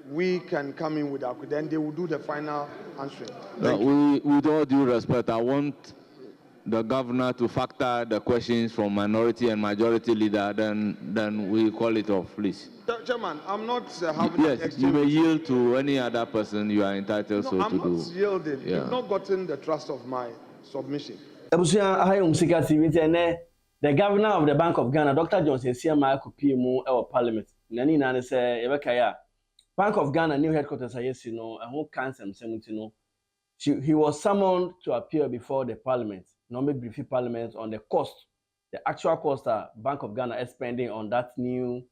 we can come in with our, then they will do the final answering. With all due respect, I want the governor to factor the questions from minority and majority leader, then we call it off, please. Chairman, I'm not having an exchange. You may yield to any other person you are entitled to do. I'm not yielding. Yeah. You've not gotten the trust of my submission. The governor of the Bank of Ghana, Dr. Johnson, CMI could PMO our parliament. Nani Nani say, Ebekaya, Bank of Ghana new headquarters, you know, and who can't know. He was summoned to appear before the parliament, normally briefing parliament on the cost, the actual cost that Bank of Ghana is spending on that new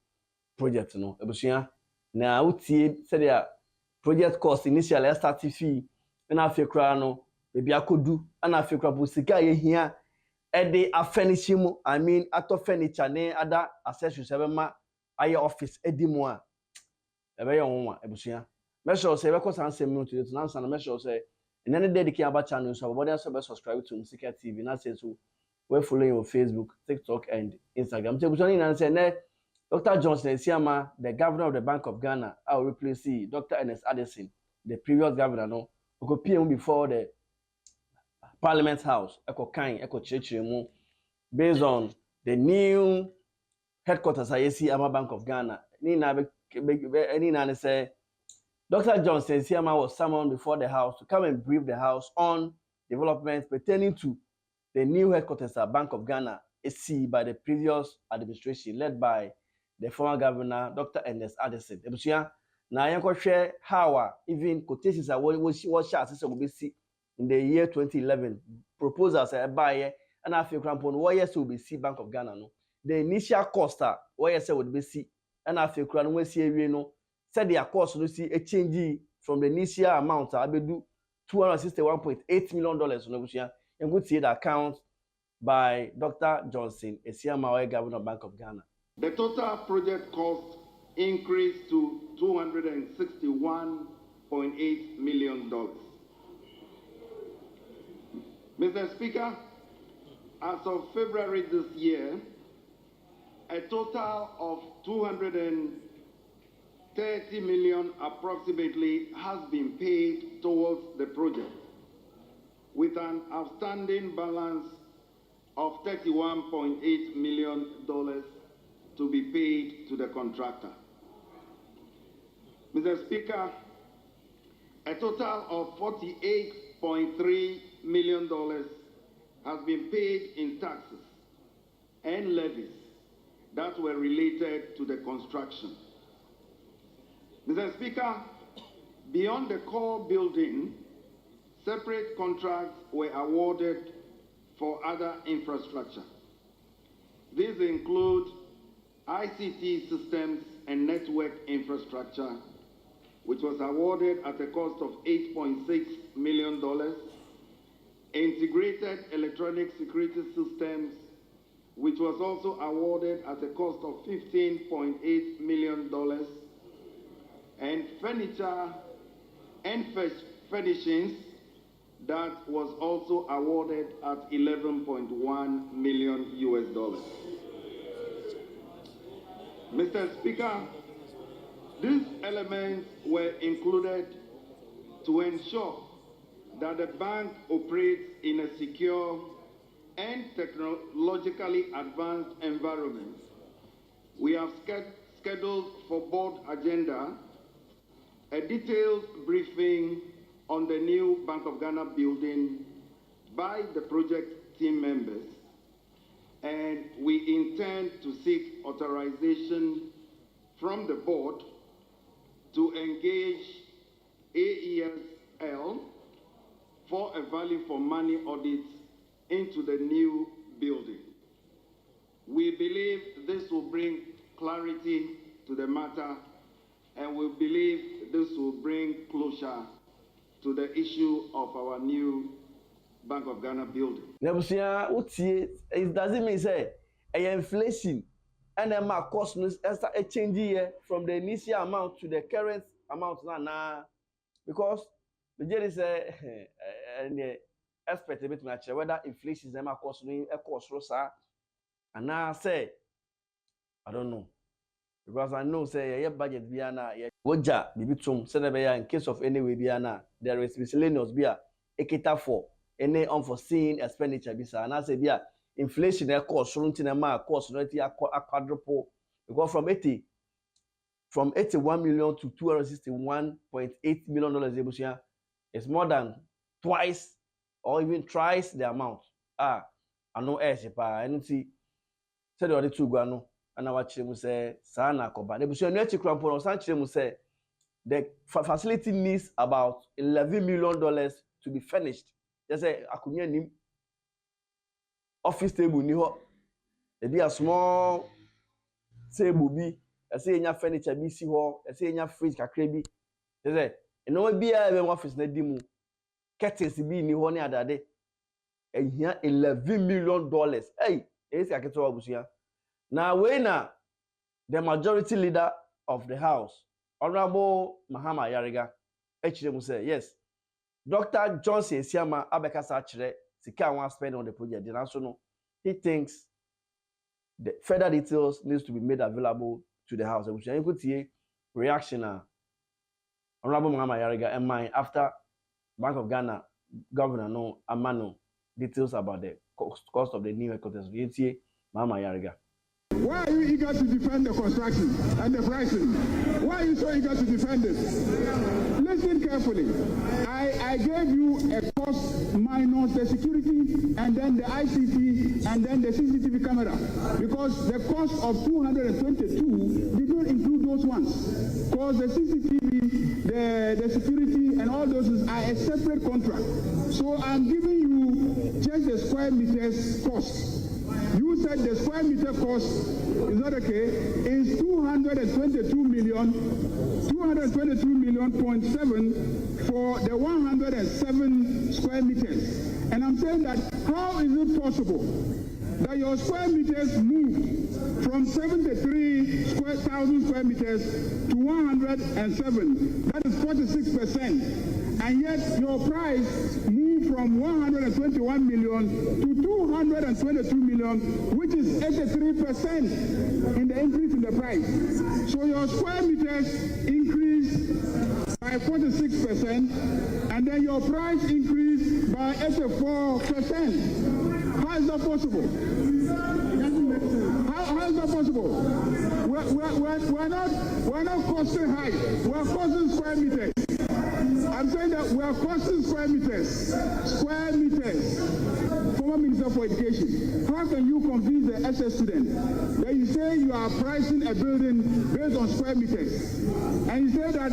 project. You know, Ebusia. Now, said their project cost initially started fee, and I feel crano, maybe I could do, and I feel crabusika here. Ede afenishimo, I mean, ato furniture, ne other accessories, ma aye office, edimwa. Ebe yon one, Ebusia. Measure say, because I'm saying to the answer, and measure say, and any dedicated about channels, so everybody else subscribe to Musica TV. Now say so, we're following on Facebook, TikTok, and Instagram. So, and say, Dr. Johnson, Siama, the governor of the Bank of Ghana, I will replace Dr. Ernest Addison, the previous governor, no, who could PM before the Parliament House, based on the new headquarters I see Ama Bank of Ghana. Nina say Dr. Johnson Siama was summoned before the House to come and brief the House on developments pertaining to the new headquarters at Bank of Ghana, SC by the previous administration led by the former governor, Dr. Ernest Addison. Now, I share how even quotations are what she in the year 2011, proposals are buyer and I feel crampon, why yes will be see Bank of Ghana. No, the initial cost, why yes would be see, and I feel crown we see no, said their cost to see a change from the initial amount, I will do $261.8 million on Obusia, and good see the account by Dr. Johnson, a CMI governor of Bank of Ghana. The total project cost increased to $261.8 million. Mr. Speaker, as of February this year, a total of $230 million approximately has been paid towards the project, with an outstanding balance of $31.8 million to be paid to the contractor. Mr. Speaker, a total of $48.3 million has been paid in taxes and levies that were related to the construction. Mr. Speaker, beyond the core building, separate contracts were awarded for other infrastructure. These include ICT systems and network infrastructure, which was awarded at a cost of $8.6 million, integrated electronic security systems, which was also awarded at a cost of $15.8 million, and furniture and furnishings that was also awarded at $11.1 million US. Mr. Speaker, these elements were included to ensure that the bank operates in a secure and technologically advanced environment. We have scheduled for board agenda a detailed briefing on the new Bank of Ghana building by the project team members, and we intend to seek authorization from the board to engage AESL for a value for money audit into the new building. We believe this will bring clarity to the matter, and we believe this will bring closure to the issue of our new Bank of Ghana building. It doesn't mean say inflation and then my cost is a change here from the initial amount to the current amount now, because the jury say and the expect a bit much whether inflation is my cost a cost rosa and now say I don't know. because I know say your budget biana woja bibi tum say na in case of any way biana there is miscellaneous bia ekita for any unforeseen expenditure bisa and I say bia inflation e cost runti na ma cost no ti quadruple because from 81 million to 261.8 million dollars ebusia is more than twice or even thrice the amount. I know pa anything said the other two guano and our chim say sana koba. Ebusia no echi krampo no san chim say the facility needs about $11 million to be finished. Just say akunya nim office table ni ho. E be a small table bi I say enya furniture bi si ho, I say enya fridge kakra bi. Just say no be a office na di mu curtains bi ni ho ne adade. Ehia $11 million. Hey, esi aketo abusia. Now when the majority leader of the house, Honorable Mahama Yariga, HM say yes. Dr. Johnson Siama Abekasa Chire sika wan spend on the project. Then also no, he thinks the further details needs to be made available to the house. Which you could see reaction Honorable Mahama Yariga and mine after Bank of Ghana Governor no Amano details about the cost of the new headquarters. You Mahama Yariga. Why are you eager to defend the construction and the pricing? Why are you so eager to defend it? Listen carefully. I gave you a cost minus the security and then the ICT and then the CCTV camera because the cost of 222 did not include those ones because the CCTV, the security and all those are a separate contract. So I'm giving you just the square meters cost. You said the square meter cost is not okay. Is 222 million, 222.7 for the 107 square meters. And I'm saying that how is it possible that your square meters moved from 73,000 square meters to 107? That is 46%. And yet your price moved from 121 million to 222 million, which is 83% in the increase in the price. So your square meters increased by 46%, and then your price increased by 84%. How is that possible? How is that possible? We're not costing high. We're costing square meters. I'm saying that we are costing square meters. Square meters. Former Minister for Education, how can you convince the SS student that you say you are pricing a building based on square meters? And you say that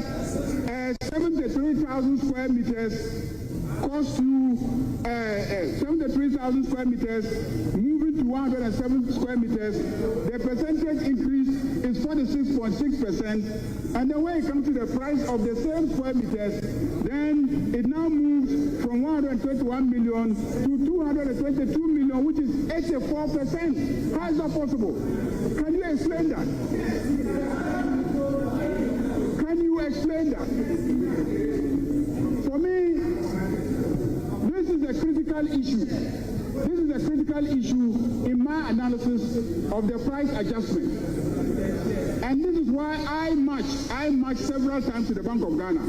73,000 square meters cost you 73,000 square meters, moving to 107 square meters, the percentage increase is 46.6%, and then when it comes to the price of the same square meters, then it now moves from 121 million to 222 million, which is 84%. How is that possible? Can you explain that? Can you explain that? For me, this is a critical issue. This is a critical issue in my analysis of the price adjustment. And this is why I marched several times to the Bank of Ghana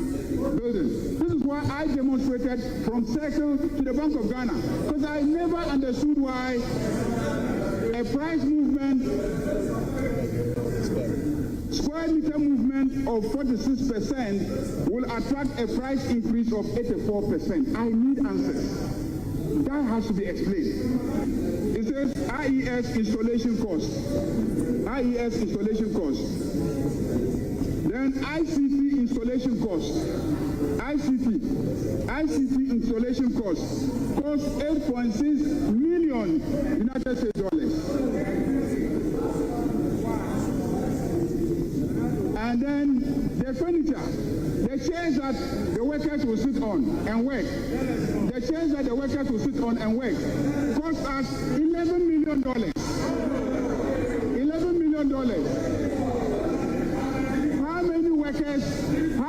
building. This is why I demonstrated from Circle to the Bank of Ghana. Because I never understood why a price movement, square meter movement of 46% will attract a price increase of 84%. I need answers. That has to be explained. It says IES installation cost. IES installation cost. Then ICT installation cost. ICT installation cost. Cost 8.6 million United States dollars. And then the furniture, the chairs that the workers will sit on and work. The chairs that the workers will sit on and work cost us $11 million. $11 million. How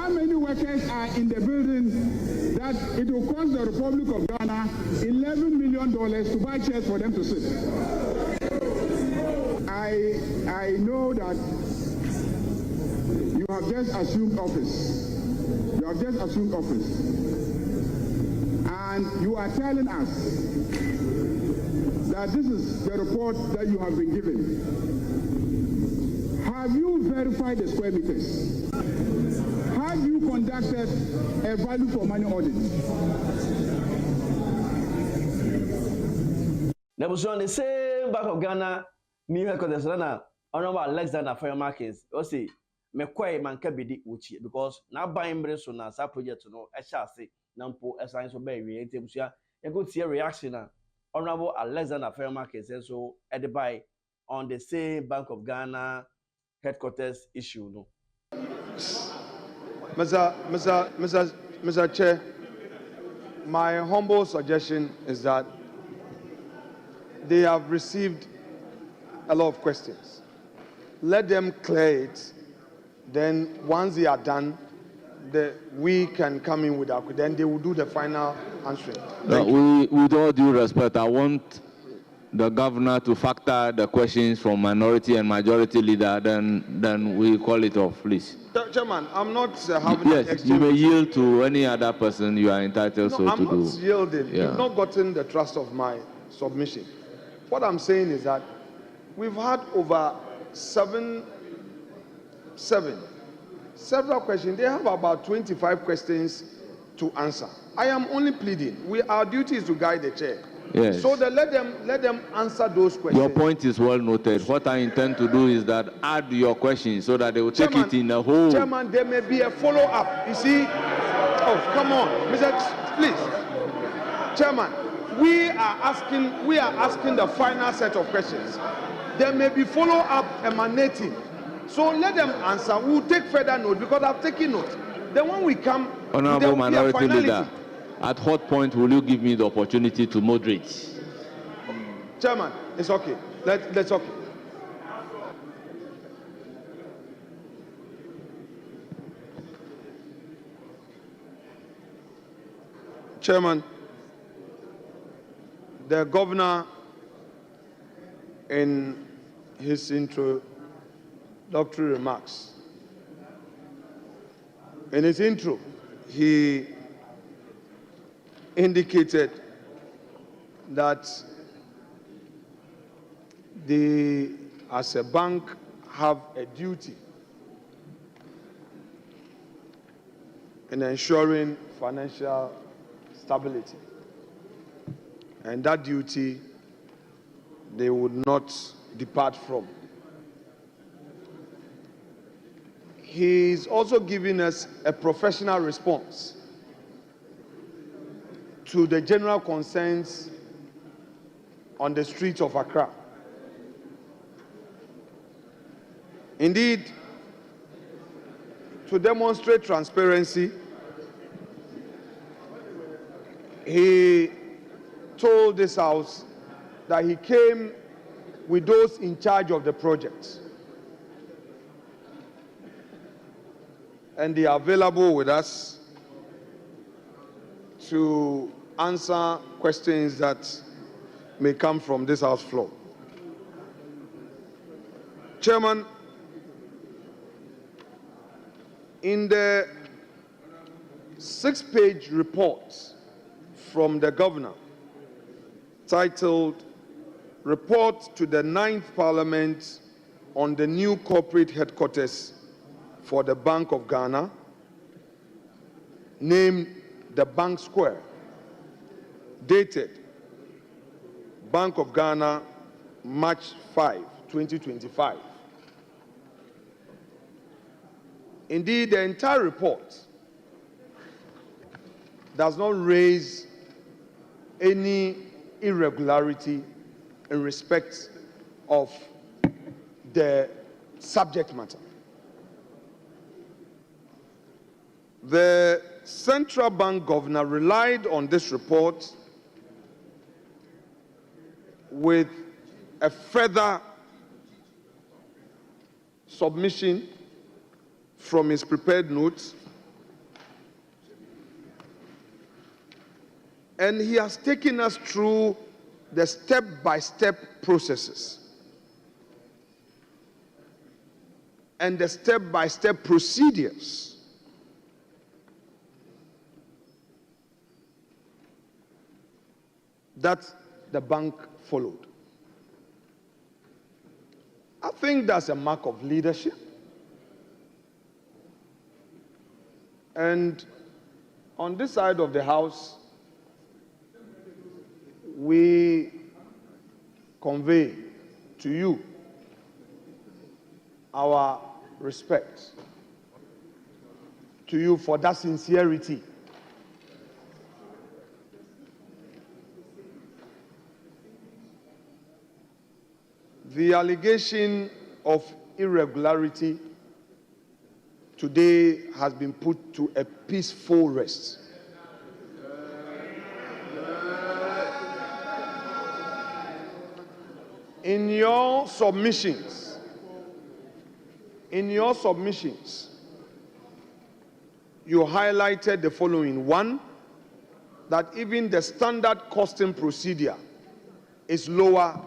many workers are in the building that it will cost the Republic of Ghana $11 million to buy chairs for them to sit? I know that You have just assumed office. You have just assumed office. And you are telling us that this is the report that you have been given. Have you verified the square meters? Have you conducted a value for money audit? There was on the same Bank of Ghana new headquarters Honorable Alexander Fire Markins. O say me kwai man ka bidi wuchi because na ban mbre so na sa project no e sha ase na mpo esan so ba wi entemsua e go tie reaction na Honorable Alexander Fire Markins so e dey buy on the same Bank of Ghana headquarters issue no. Mr. Chair, my humble suggestion is that they have received a lot of questions. Let them clear it. Then once they are done, we can come in with our, then they will do the final answering. With all due respect, I want the governor to factor the questions from minority and majority leader, then we call it off, please. Chairman, I'm not having an Yes, exchange. you may yield to any other person you are entitled to I'm do. not yielding. Yeah. You've not gotten the trust of my submission. What I'm saying is that we've had over several questions. They have about 25 questions to answer. I am only pleading. Our duty is to guide the chair. Yes. So let them answer those questions. Your point is well noted. What I intend to do is that add your questions so that they will take it in a whole. Chairman, there may be a follow-up. You see? Oh, come on, Mr. Please. Chairman, we are asking the final set of questions. There may be follow-up emanating. So let them answer. We'll take further note because I've taken note. Then when we come, Honorable Minority Leader, at what point will you give me the opportunity to moderate? Chairman, it's okay. Let's okay. Chairman, the governor in his introductory remarks, in his intro, he indicated that they, as a bank, have a duty in ensuring financial stability. And that duty they would not depart from. He's also giving us a professional response to the general concerns on the streets of Accra. Indeed, to demonstrate transparency, he told this House that he came with those in charge of the project. And they are available with us to answer questions that may come from this House floor. Chairman, in the 6-page report from the governor titled Report to the 9th Parliament on the new corporate headquarters for the Bank of Ghana, named the Bank Square, dated Bank of Ghana, March 5, 2025. Indeed, the entire report does not raise any irregularity in respect of the subject matter. The Central Bank governor relied on this report with a further submission from his prepared notes, and he has taken us through the step-by-step processes. and the step-by-step procedures that the bank followed. I think that's a mark of leadership. And on this side of the house, we convey to you our respect to you for that sincerity. The allegation of irregularity today has been put to a peaceful rest. In your submissions, you highlighted the following. One, that even the standard costing procedure is lower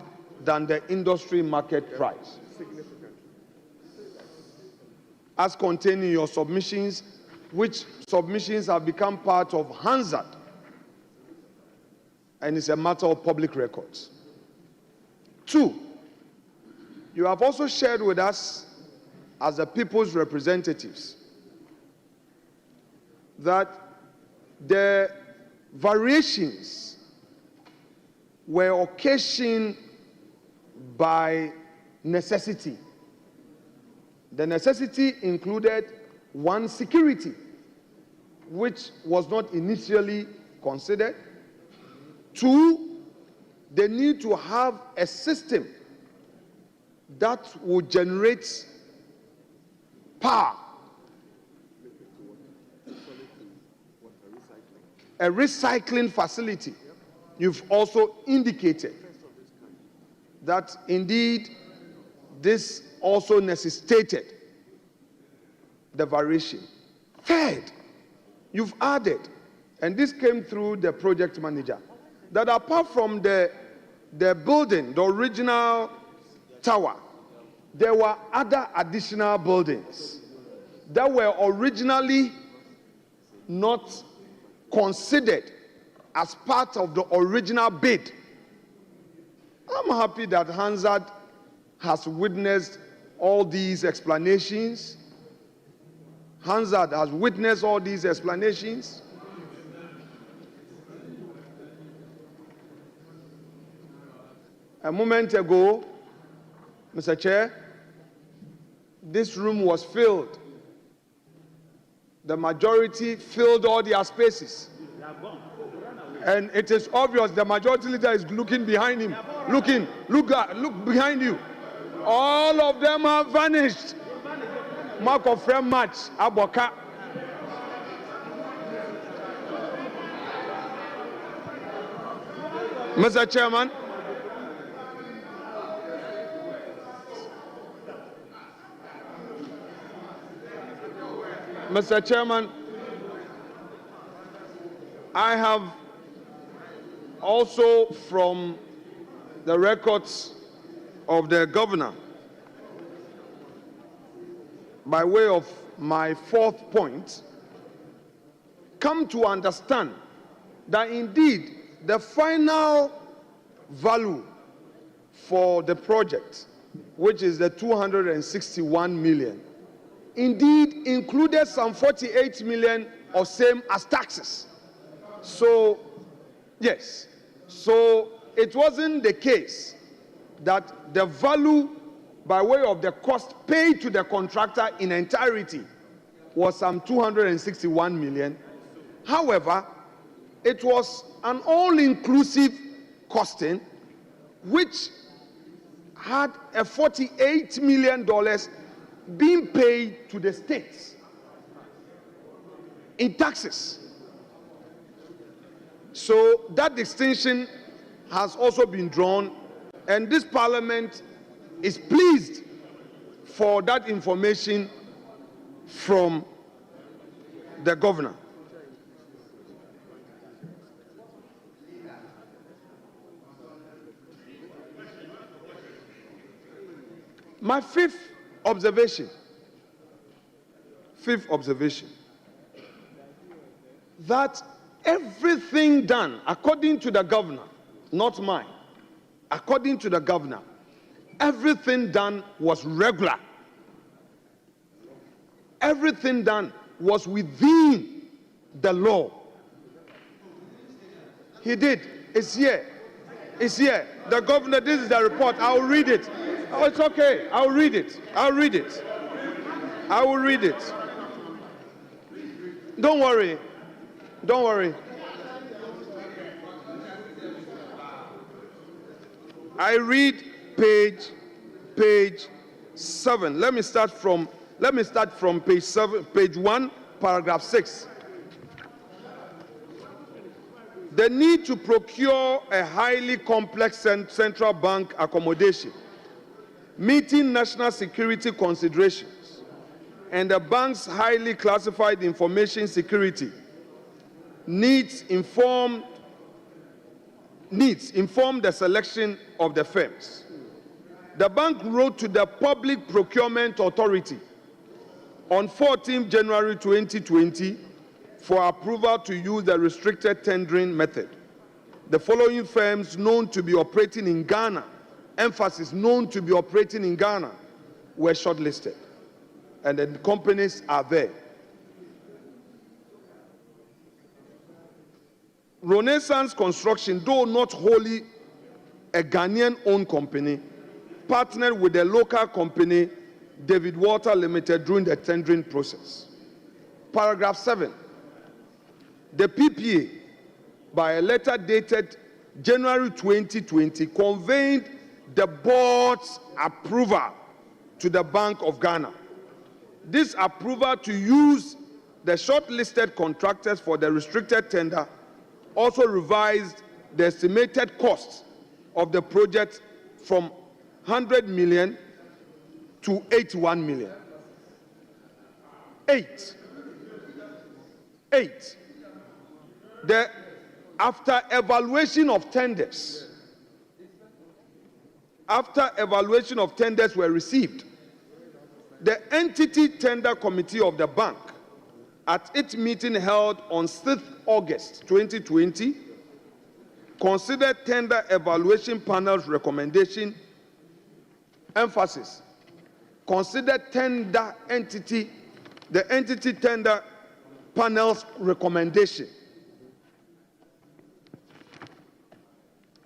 than the industry market price. As contained in your submissions, which submissions have become part of Hansard, and it's a matter of public records. Two, you have also shared with us, as the people's representatives, that the variations were occasioned by necessity. The necessity included, one, security, which was not initially considered. Two, the need to have a system that would generate power, a recycling facility. You've also indicated that indeed this also necessitated the variation. Third, you've added, and this came through the project manager, that apart from the building, the original tower, there were other additional buildings that were originally not considered as part of the original bid. I'm happy that Hansard has witnessed all these explanations. Hansard has witnessed all these explanations. A moment ago, Mr. Chair, this room was filled. The majority filled all their spaces. And it is obvious the majority leader is looking behind him. Look behind you. All of them have vanished. Mark of friend match, Aboka. Mr. Chairman, I have also, from the records of the governor, by way of my fourth point, come to understand that indeed the final value for the project, which is the 261 million, indeed included some 48 million of same as taxes. So, yes, so it wasn't the case that the value by way of the cost paid to the contractor in entirety was some 261 million. However, it was an all-inclusive costing which had a $48 million being paid to the states in taxes. So that distinction has also been drawn, and this parliament is pleased for that information from the governor. My fifth observation fifth observation, that everything done, according to the governor, not mine, according to the governor, everything done was regular. Everything done was within the law. He did. It's here. It's here. The governor, this is the report. I'll read it. Oh, it's okay. I'll read it. I'll read it. I will read it. Don't worry. Don't worry. I read page 7. Let me start from page 7, page 1, paragraph 6. The need to procure a highly complex central bank accommodation, meeting national security considerations, and the bank's highly classified information security needs inform the selection of the firms. The bank wrote to the Public Procurement Authority on 14 January 2020 for approval to use the restricted tendering method. The following firms known to be operating in Ghana, emphasis known to be operating in Ghana, were shortlisted. And the companies are there. Renaissance Construction, though not wholly a Ghanaian-owned company, partnered with the local company, David Walter Limited, during the tendering process. Paragraph 7. The PPA, by a letter dated January 2020, conveyed the board's approval to the Bank of Ghana. This approval to use the shortlisted contractors for the restricted tender also revised the estimated cost of the project from 100 million to 81 million. 8. After evaluation of tenders were received, the entity tender committee of the bank, at its meeting held on 6th August 2020, considered tender evaluation panel's recommendation, emphasis, considered the entity tender panel's recommendation,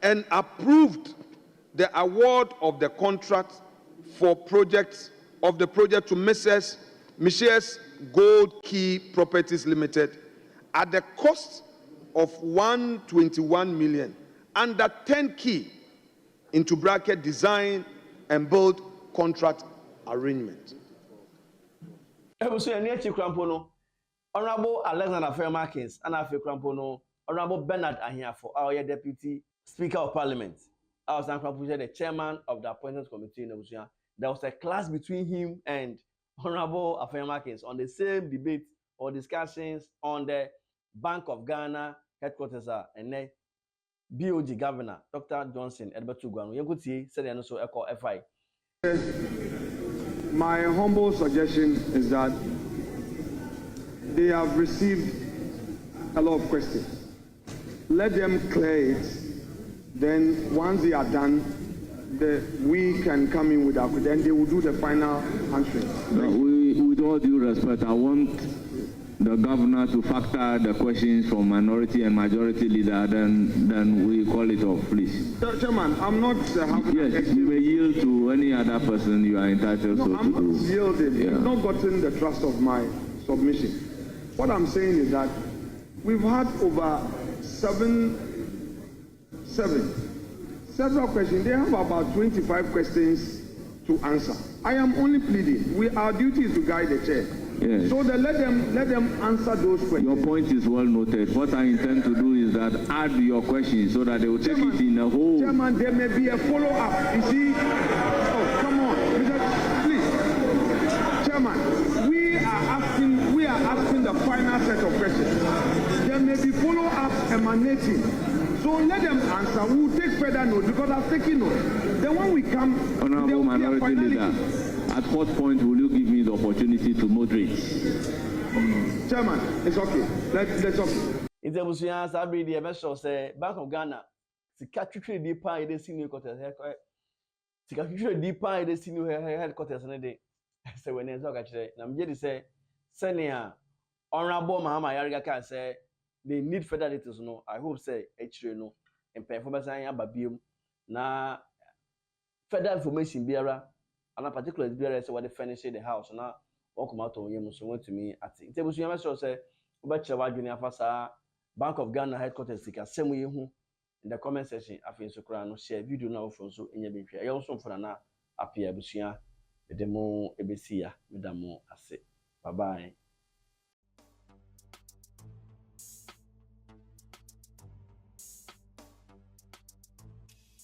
and approved the award of the contract for the project to Mrs. Gold Key Properties Limited at the cost of 121 million under 10 key into bracket design and build contract arrangement. Honorable Alexander Fairmarkins and Afi Krampono, Honorable Bernard Ahiafo, our Deputy Speaker of Parliament. I was the chairman of the Appointments Committee in Abuja. There was a clash between him and Honorable Fairmarkins on the same debate or discussions on the Bank of Ghana headquarters and then BOG Governor Dr. Johnson Edbertu Guanu. You could see said and also echo FI. My humble suggestion is that they have received a lot of questions. Let them clear it. Then once they are done, we can come in with our, then they will do the final answering. With all due respect, I want the governor to factor the questions from minority and majority leader, then we call it off, please. Chairman, I'm not... yes, you may yield to any other person you are entitled to. I'm not yielding. Yeah. You've not gotten the trust of my submission. What I'm saying is that we've had over several questions. They have about 25 questions to answer. I am only pleading. Our duty is to guide the chair. Yes. So let them answer those questions. Your point is well noted. What I intend to do is that add your questions so that they will take it in a whole. Chairman, there may be a follow-up. You see? Oh, come on. Please. Chairman, we are asking the final set of questions. There may be follow-up emanating. So let them answer. We will take further notes because I've taken notes. Then when we come, Honorable Minority Leader. at what point will you give me the opportunity to moderate? Chairman, it's okay. Let's talk. It's a Busian Sabri, the Emerson say, Bank of Ghana, Sikatri deeper, they see new quarters, Sikatri deeper, they see new headquarters and a day. So when there's okay, I'm just say, Senia, Honorable Mahama Yariga can say, they need further details. No, I hope say, actually, no, and performance I am babium. Na further information bearer, and a particular bearer say what they furnish the house, and now walk out on you, so went to me at it. It was your master say, Bacha Wagina Fasa, Bank of Ghana headquarters, same way in the comment section. I feel so crown, share video now from so in your being. I also for an appear Busia, the demo, Ebesia, Madame, I say, bye bye.